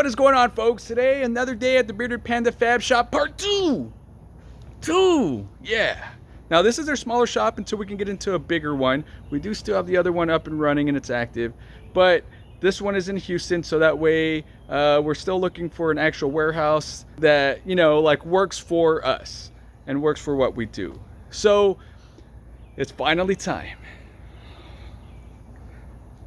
What is going on, folks? Today, another day at the Bearded Panda Fab Shop, part two. Yeah. Now, this is our smaller shop until we can get into a bigger one. We do still have the other one up and running and it's active, but this one is in Houston, so that way we're still looking for an actual warehouse that, you know, like works for us and works for what we do. So it's finally time.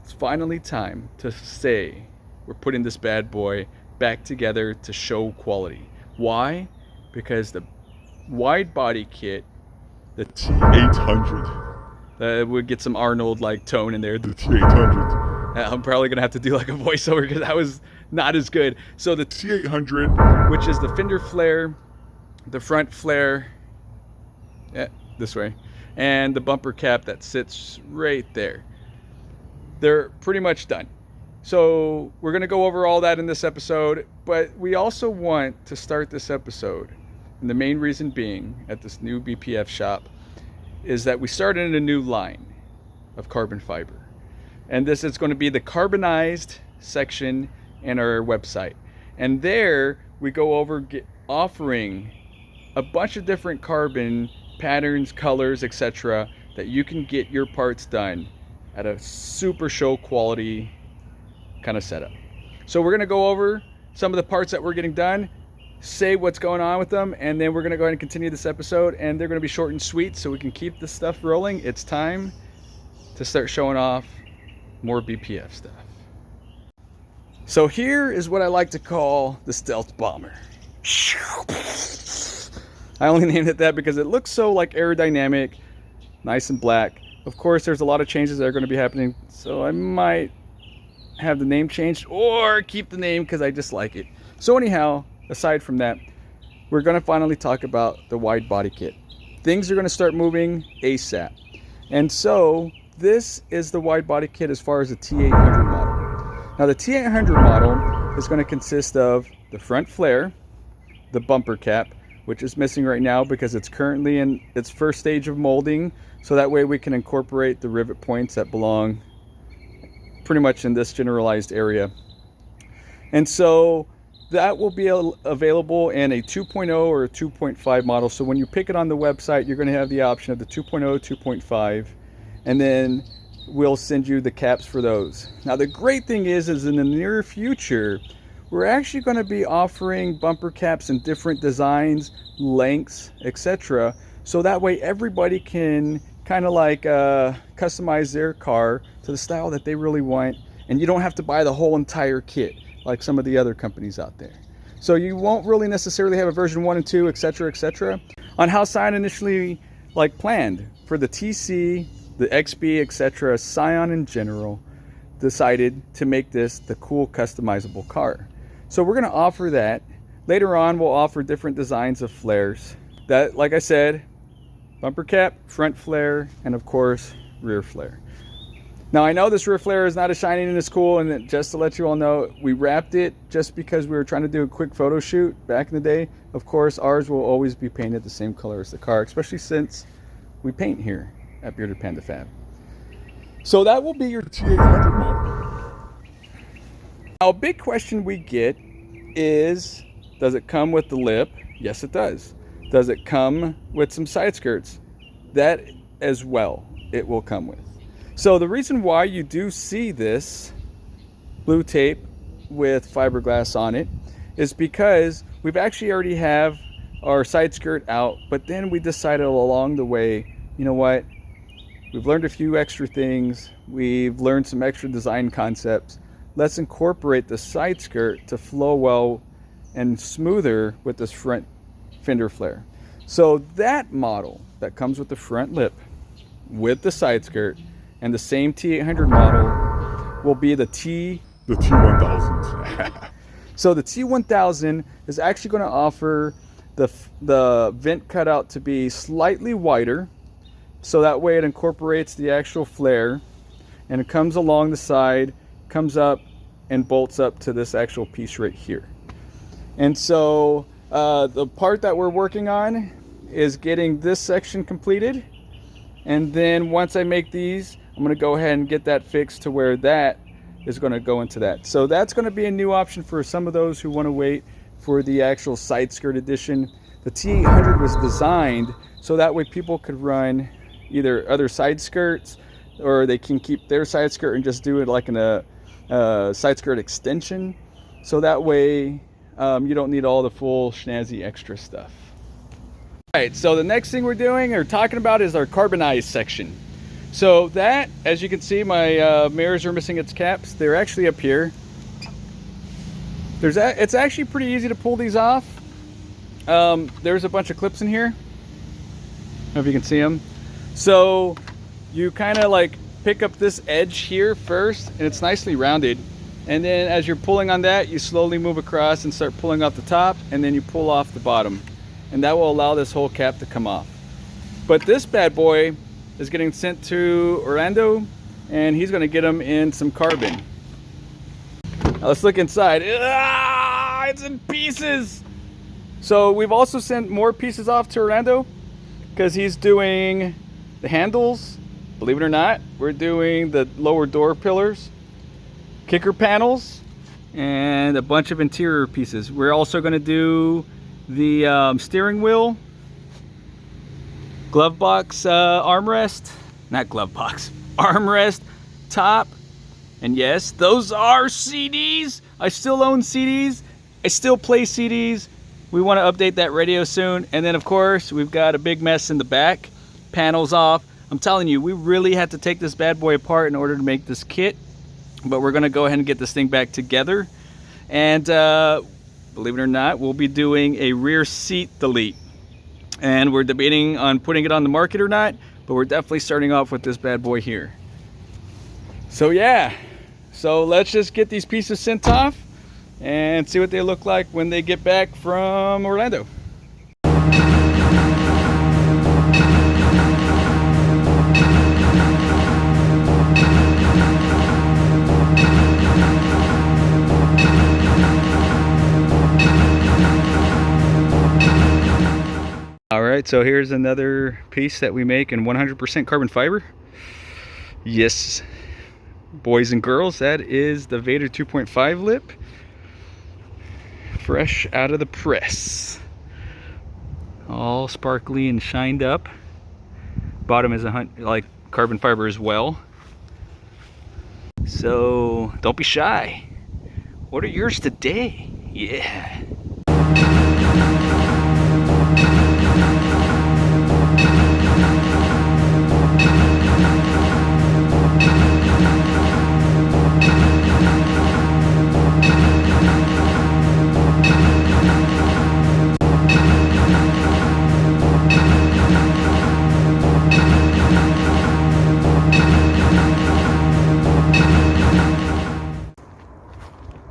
It's finally time to say we're putting this bad boy back together to show quality. Why? Because the wide body kit, the T800. would get some Arnold like tone in there. The T800. I'm probably gonna have to do like a voiceover because that was not as good. So the T800, which is the fender flare, the front flare, this way, and the bumper cap that sits right there. They're pretty much done. So we're going to go over all that in this episode, but we also want to start this episode, and the main reason being at this new BPF shop is that we started in a new line of carbon fiber. And this is going to be the carbonized section in our website. And there we go over offering a bunch of different carbon patterns, colors, etc. that you can get your parts done at a super show quality kind of setup. So we're going to go over some of the parts that we're getting done, say what's going on with them, and then we're going to go ahead and continue this episode, and they're going to be short and sweet so we can keep this stuff rolling. It's time to start showing off more BPF stuff. So here is what I like to call the stealth bomber. I only named it that because it looks so like aerodynamic, nice and black. Of course, there's a lot of changes that are going to be happening, so I might have the name changed or keep the name because I just like it. So anyhow, aside from that, we're going to finally talk about the wide body kit. Things are going to start moving ASAP. And so this is the wide body kit as far as the T800 model. Now the T800 model is going to consist of the front flare, the bumper cap, which is missing right now because it's currently in its first stage of molding. So that way we can incorporate the rivet points that belong pretty much in this generalized area. And so that will be available in a 2.0 or a 2.5 model. So when you pick it on the website, you're going to have the option of the 2.0, 2.5, and then we'll send you the caps for those. Now the great thing is in the near future, we're actually going to be offering bumper caps in different designs, lengths, etc. So that way everybody can kind of like customize their car to the style that they really want, and you don't have to buy the whole entire kit like some of the other companies out there. So you won't really necessarily have a version 1 and 2, etc. On how Scion initially like planned for the TC, the XB, etc. Scion in general decided to make this the cool customizable car. So we're going to offer that. Later on we'll offer different designs of flares that, like I said, bumper cap, front flare, and of course rear flare. Now I know this rear flare is not as shiny and as cool, and just to let you all know, we wrapped it just because we were trying to do a quick photo shoot back in the day. Of course ours will always be painted the same color as the car, especially since we paint here at Bearded Panda Fab. So that will be your T800 model. Now a big question we get is, does it come with the lip? Yes it does. Does it come with some side skirts? That as well it will come with. So the reason why you do see this blue tape with fiberglass on it is because we've actually already have our side skirt out, but then we decided along the way, you know what, we've learned a few extra things, we've learned some extra design concepts, let's incorporate the side skirt to flow well and smoother with this front fender flare. So that model that comes with the front lip with the side skirt and the same T800 model will be the T1000. So the T1000 is actually going to offer the vent cutout to be slightly wider, so that way it incorporates the actual flare, and it comes along the side, comes up and bolts up to this actual piece right here. And so the part that we're working on is getting this section completed, and then once I make these, I'm going to go ahead and get that fixed to where that is going to go into that. So that's going to be a new option for some of those who want to wait for the actual side skirt edition. The T800 was designed so that way people could run either other side skirts, or they can keep their side skirt and just do it like in a side skirt extension. So that way you don't need all the full snazzy extra stuff. All right, so the next thing we're doing or talking about is our carbonized section. So that, as you can see, my mirrors are missing its caps. They're actually up here. It's actually pretty easy to pull these off. There's a bunch of clips in here. I don't know if you can see them. So you kind of like pick up this edge here first, and it's nicely rounded. And then as you're pulling on that, you slowly move across and start pulling off the top, and then you pull off the bottom. And that will allow this whole cap to come off. But this bad boy is getting sent to Orlando, and he's gonna get them in some carbon. Now let's look inside. Ah, it's in pieces. So we've also sent more pieces off to Orlando because he's doing the handles. Believe it or not, we're doing the lower door pillars, kicker panels, and a bunch of interior pieces. We're also going to do the steering wheel, glove box armrest, not glove box, armrest, top, and yes, those are CDs. I still own CDs. I still play CDs. We want to update that radio soon. And then of course, we've got a big mess in the back, panels off. I'm telling you, we really had to take this bad boy apart in order to make this kit, but we're gonna go ahead and get this thing back together. And believe it or not, we'll be doing a rear seat delete. And we're debating on putting it on the market or not, but we're definitely starting off with this bad boy here. So yeah, so let's just get these pieces sent off and see what they look like when they get back from Orlando. All right, so here's another piece that we make in 100% carbon fiber. Yes, boys and girls, that is the Vader 2.5 lip, fresh out of the press, all sparkly and shined up. Bottom is like carbon fiber as well. So don't be shy, order yours today. Yeah.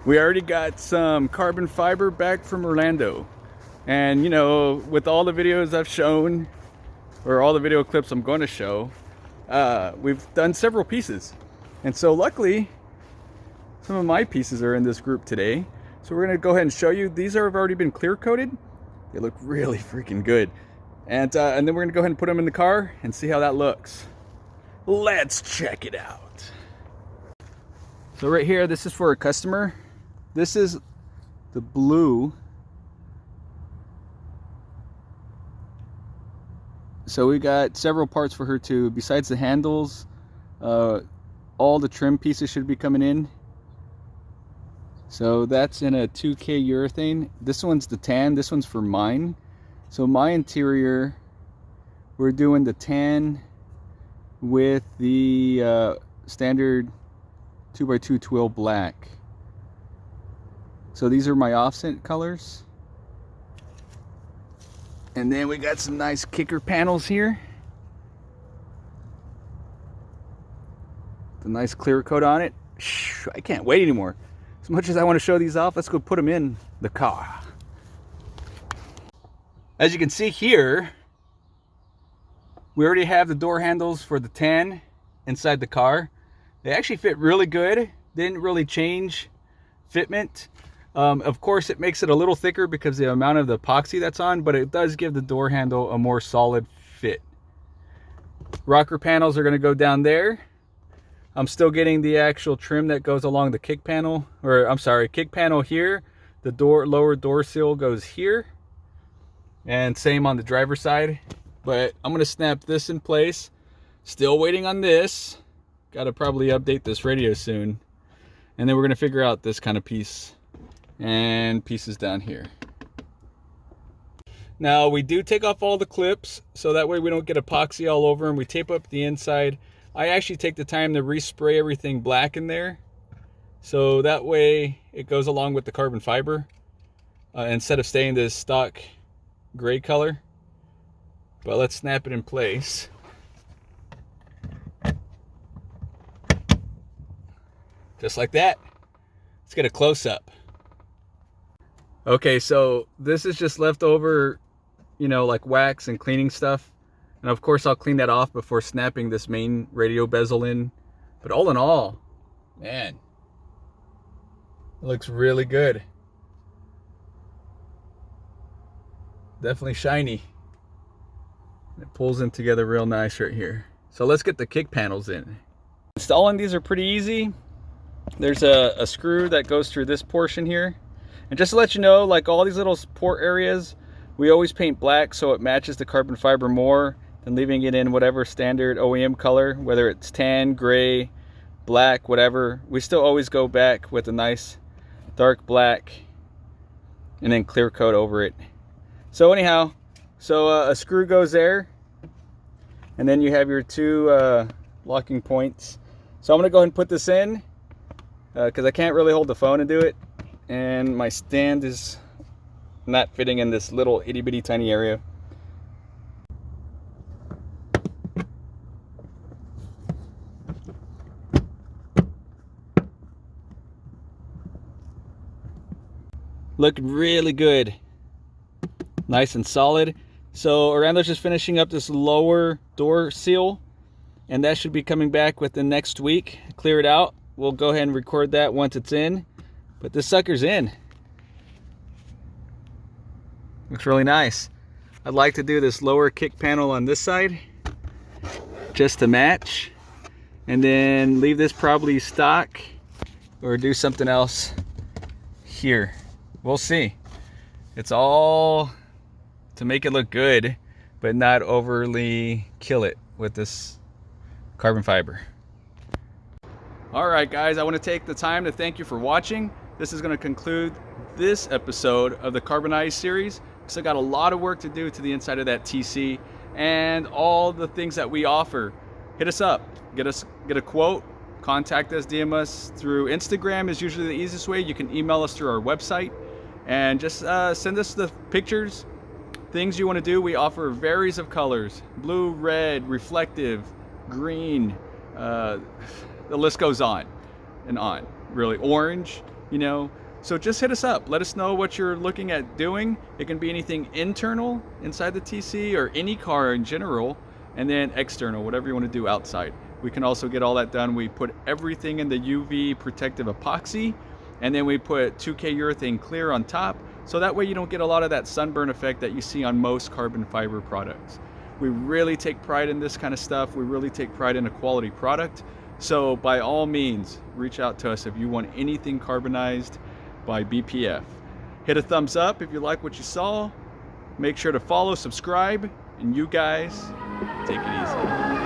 We already got some carbon fiber back from Orlando. And you know, with all the videos I've shown, or all the video clips I'm going to show, we've done several pieces. And so luckily, some of my pieces are in this group today. So we're going to go ahead and show you. These have already been clear coated. They look really freaking good. And then we're going to go ahead and put them in the car and see how that looks. Let's check it out. So right here, this is for a customer. This is the blue. So we got several parts for her too. Besides the handles, all the trim pieces should be coming in. So that's in a 2K urethane. This one's the tan, this one's for mine. So my interior, we're doing the tan with the standard 2x2 twill black. So these are my offset colors. And then we got some nice kicker panels here. The nice clear coat on it. I can't wait anymore. As much as I want to show these off, let's go put them in the car. As you can see here, we already have the door handles for the tan inside the car. They actually fit really good. Didn't really change fitment. Of course, it makes it a little thicker because of the amount of the epoxy that's on, but it does give the door handle a more solid fit. Rocker panels are going to go down there. I'm still getting the actual trim that goes along the kick panel, or I'm sorry, kick panel here. The lower door seal goes here, and same on the driver's side. But I'm gonna snap this in place. Still waiting on this. Gotta probably update this radio soon. And then we're gonna figure out this kind of piece and pieces down here. Now we do take off all the clips so that way we don't get epoxy all over them. We tape up the inside. I actually take the time to respray everything black in there, so that way it goes along with the carbon fiber instead of staying this stock gray color. But let's snap it in place. Just like that. Let's get a close-up. Okay, so this is just leftover, you know, like wax and cleaning stuff. And of course I'll clean that off before snapping this main radio bezel in. But all in all, man, it looks really good. Definitely shiny. It pulls in together real nice right here. So let's get the kick panels in. Installing these are pretty easy. There's a screw that goes through this portion here. And just to let you know, like all these little port areas, we always paint black so it matches the carbon fiber more than leaving it in whatever standard OEM color, whether it's tan, gray, black, whatever. We still always go back with a nice dark black and then clear coat over it. So anyhow, a screw goes there, and then you have your two locking points. So I'm gonna go ahead and put this in because I can't really hold the phone and do it, and my stand is not fitting in this little itty bitty tiny area. Looking really good, nice and solid. So Orlando's just finishing up this lower door seal, and that should be coming back within next week. Clear it out. We'll go ahead and record that once it's in, but this sucker's in. Looks really nice. I'd like to do this lower kick panel on this side just to match, and then leave this probably stock or do something else here. We'll see. It's all to make it look good, but not overly kill it with this carbon fiber. All right, guys, I want to take the time to thank you for watching. This is going to conclude this episode of the Carbonized series. So got a lot of work to do to the inside of that TC and all the things that we offer. Hit us up, get a quote, contact us, DM us through Instagram is usually the easiest way. You can email us through our website, and just send us the pictures, things you want to do. We offer varies of colors: blue, red, reflective, green, the list goes on and on, really, orange, you know. So just hit us up, let us know what you're looking at doing. It can be anything internal inside the TC or any car in general, and then external, whatever you want to do outside. We can also get all that done. We put everything in the UV protective epoxy, and then we put 2K urethane clear on top, so that way you don't get a lot of that sunburn effect that you see on most carbon fiber products. We really take pride in this kind of stuff. We really take pride in a quality product. So by all means, reach out to us if you want anything carbonized by BPF. Hit a thumbs up if you like what you saw. Make sure to follow, subscribe, and you guys take it easy.